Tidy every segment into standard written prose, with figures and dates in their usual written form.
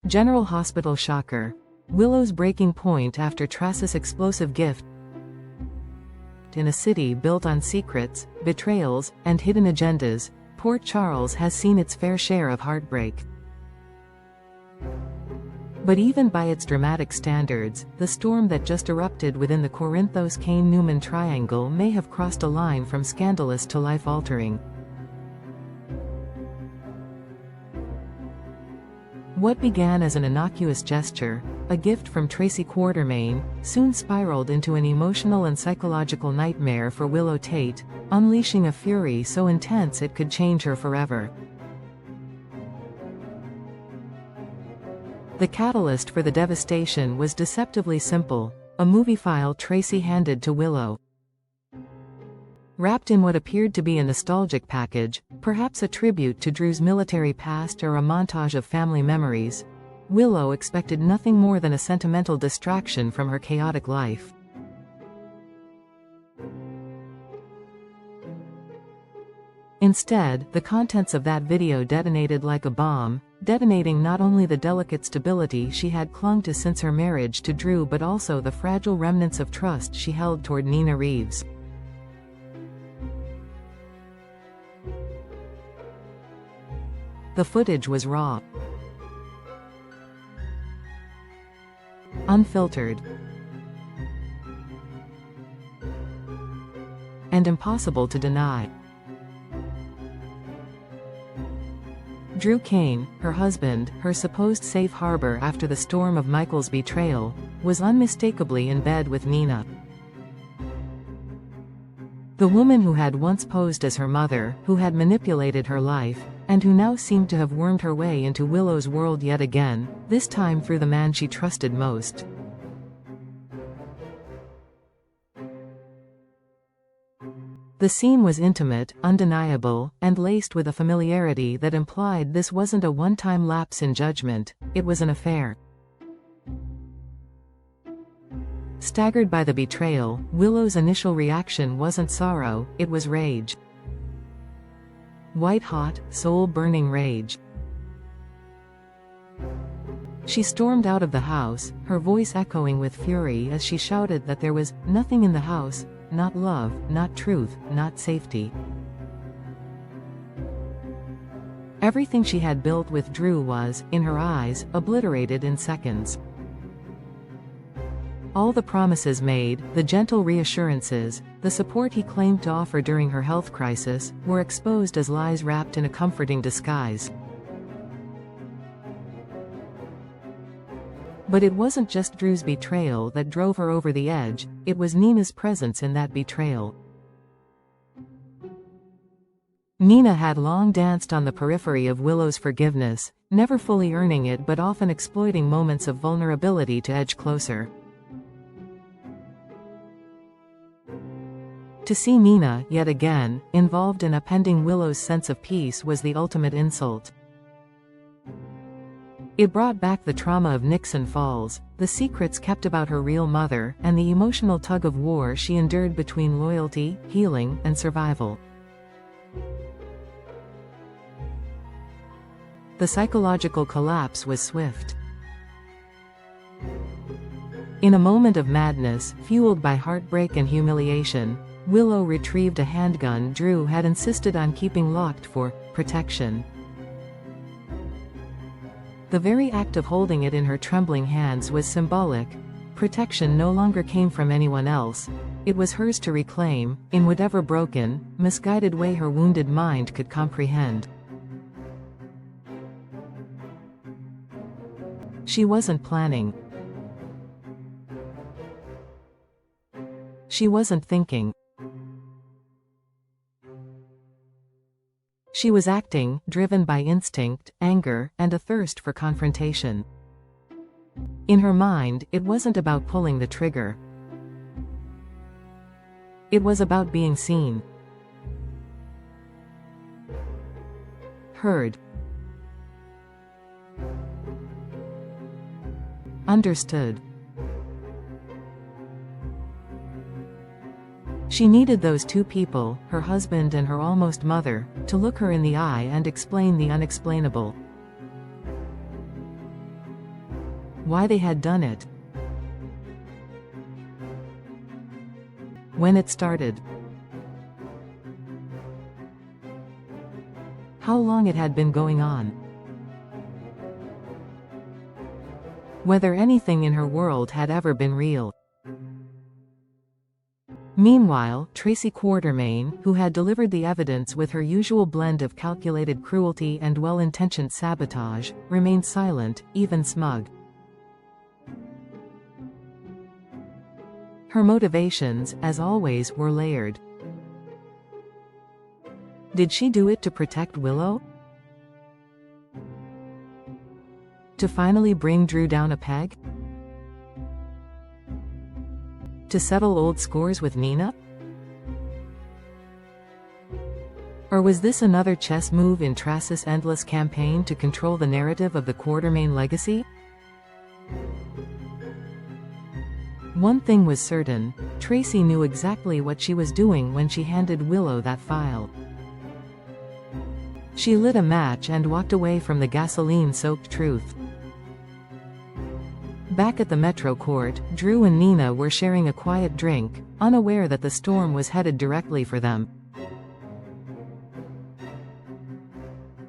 General Hospital shocker. Willow's breaking point after Tracy's explosive gift in a city built on secrets, betrayals, and hidden agendas. Port Charles has seen its fair share of heartbreak. But even by its dramatic standards, the storm that just erupted within the Corinthos-Kane-Newman triangle may have crossed a line from scandalous to life-altering. What began as an innocuous gesture, a gift from Tracy Quartermaine, soon spiraled into an emotional and psychological nightmare for Willow Tate, unleashing a fury so intense it could change her forever. The catalyst for the devastation was deceptively simple: a movie file Tracy handed to Willow. Wrapped in what appeared to be a nostalgic package, perhaps a tribute to Drew's military past or a montage of family memories, Willow expected nothing more than a sentimental distraction from her chaotic life. Instead, the contents of that video detonated like a bomb, detonating not only the delicate stability she had clung to since her marriage to Drew but also the fragile remnants of trust she held toward Nina Reeves. The footage was raw, unfiltered, and impossible to deny. Drew Kane, her husband, her supposed safe harbor after the storm of Michael's betrayal, was unmistakably in bed with Nina. The woman who had once posed as her mother, who had manipulated her life, and who now seemed to have wormed her way into Willow's world yet again, this time through the man she trusted most. The scene was intimate, undeniable, and laced with a familiarity that implied this wasn't a one-time lapse in judgment, it was an affair. Staggered by the betrayal, Willow's initial reaction wasn't sorrow, it was rage. White-hot, soul-burning rage. She stormed out of the house, her voice echoing with fury as she shouted that there was nothing in the house, not love, not truth, not safety. Everything she had built with Drew was, in her eyes, obliterated in seconds. All the promises made, the gentle reassurances, the support he claimed to offer during her health crisis, were exposed as lies wrapped in a comforting disguise. But it wasn't just Drew's betrayal that drove her over the edge, it was Nina's presence in that betrayal. Nina had long danced on the periphery of Willow's forgiveness, never fully earning it but often exploiting moments of vulnerability to edge closer. To see Nina, yet again, involved in upending Willow's sense of peace was the ultimate insult. It brought back the trauma of Nixon Falls, the secrets kept about her real mother, and the emotional tug-of-war she endured between loyalty, healing, and survival. The psychological collapse was swift. In a moment of madness, fueled by heartbreak and humiliation, Willow retrieved a handgun Drew had insisted on keeping locked for protection. The very act of holding it in her trembling hands was symbolic. Protection no longer came from anyone else. It was hers to reclaim, in whatever broken, misguided way her wounded mind could comprehend. She wasn't planning. She wasn't thinking. She was acting, driven by instinct, anger, and a thirst for confrontation. In her mind, it wasn't about pulling the trigger. It was about being seen, heard, understood. She needed those two people, her husband and her almost mother, to look her in the eye and explain the unexplainable. why they had done it, when it started, how long it had been going on, whether anything in her world had ever been real. Meanwhile, Tracy Quartermaine, who had delivered the evidence with her usual blend of calculated cruelty and well-intentioned sabotage, remained silent, even smug. Her motivations, as always, were layered. Did she do it to protect Willow? To finally bring Drew down a peg? To settle old scores with Nina? Or was this another chess move in Tracy's endless campaign to control the narrative of the Quartermaine legacy? One thing was certain, Tracy knew exactly what she was doing when she handed Willow that file. She lit a match and walked away from the gasoline-soaked truth. Back at the Metro Court, Drew and Nina were sharing a quiet drink, unaware that the storm was headed directly for them.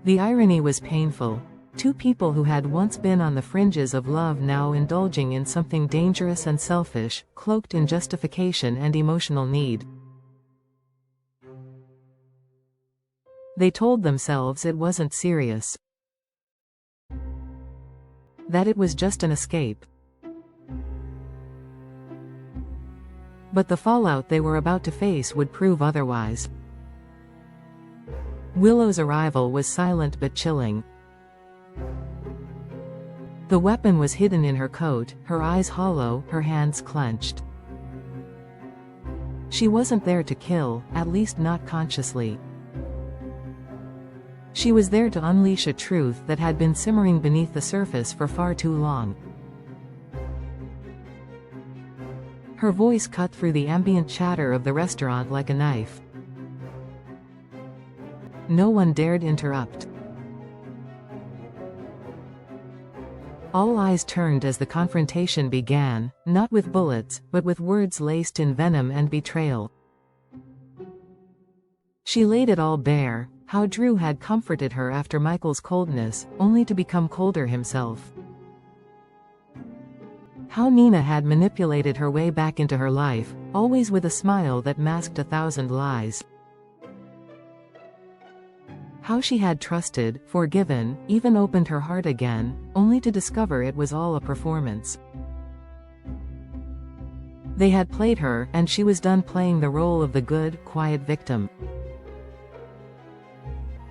The irony was painful. Two people who had once been on the fringes of love now indulging in something dangerous and selfish, cloaked in justification and emotional need. They told themselves it wasn't serious, that it was just an escape. But the fallout they were about to face would prove otherwise. Willow's arrival was silent but chilling. The weapon was hidden in her coat, her eyes hollow, her hands clenched. She wasn't there to kill, at least not consciously. She was there to unleash a truth that had been simmering beneath the surface for far too long. Her voice cut through the ambient chatter of the restaurant like a knife. No one dared interrupt. All eyes turned as the confrontation began, not with bullets, but with words laced in venom and betrayal. She laid it all bare, how Drew had comforted her after Michael's coldness, only to become colder himself. How Nina had manipulated her way back into her life, always with a smile that masked 1,000 lies. How she had trusted, forgiven, even opened her heart again, only to discover it was all a performance. They had played her, and she was done playing the role of the good, quiet victim.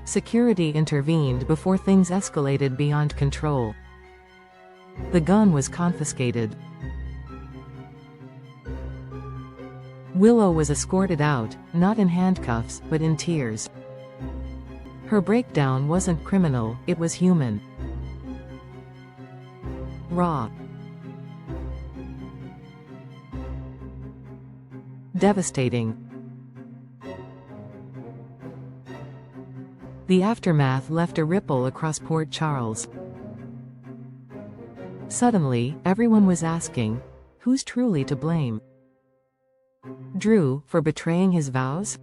Security intervened before things escalated beyond control. The gun was confiscated. Willow was escorted out, not in handcuffs, but in tears. Her breakdown wasn't criminal, it was human. Raw. Devastating. The aftermath left a ripple across Port Charles. Suddenly, everyone was asking, who's truly to blame? Drew, for betraying his vows?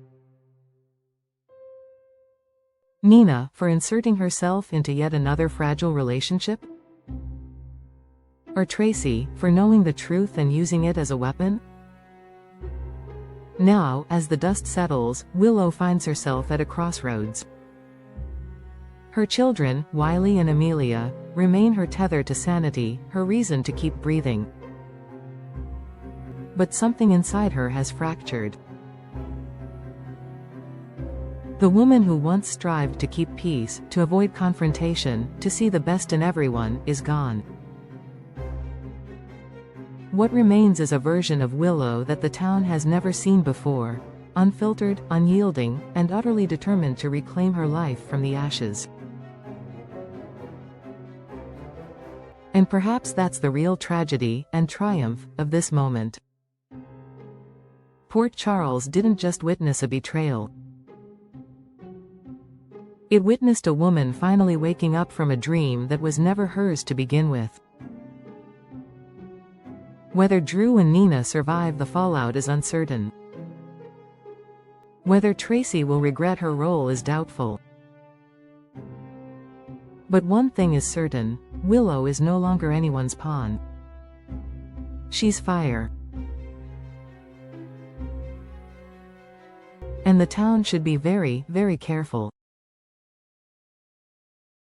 Nina, for inserting herself into yet another fragile relationship? Or Tracy, for knowing the truth and using it as a weapon? Now, as the dust settles, Willow finds herself at a crossroads. Her children, Wiley and Amelia, remain her tether to sanity, her reason to keep breathing. But something inside her has fractured. The woman who once strived to keep peace, to avoid confrontation, to see the best in everyone, is gone. What remains is a version of Willow that the town has never seen before, unfiltered, unyielding, and utterly determined to reclaim her life from the ashes. And perhaps that's the real tragedy and triumph of this moment. Port Charles didn't just witness a betrayal. It witnessed a woman finally waking up from a dream that was never hers to begin with. Whether Drew and Nina survive the fallout is uncertain. Whether Tracy will regret her role is doubtful. But one thing is certain, Willow is no longer anyone's pawn. She's fire. And the town should be very, very careful.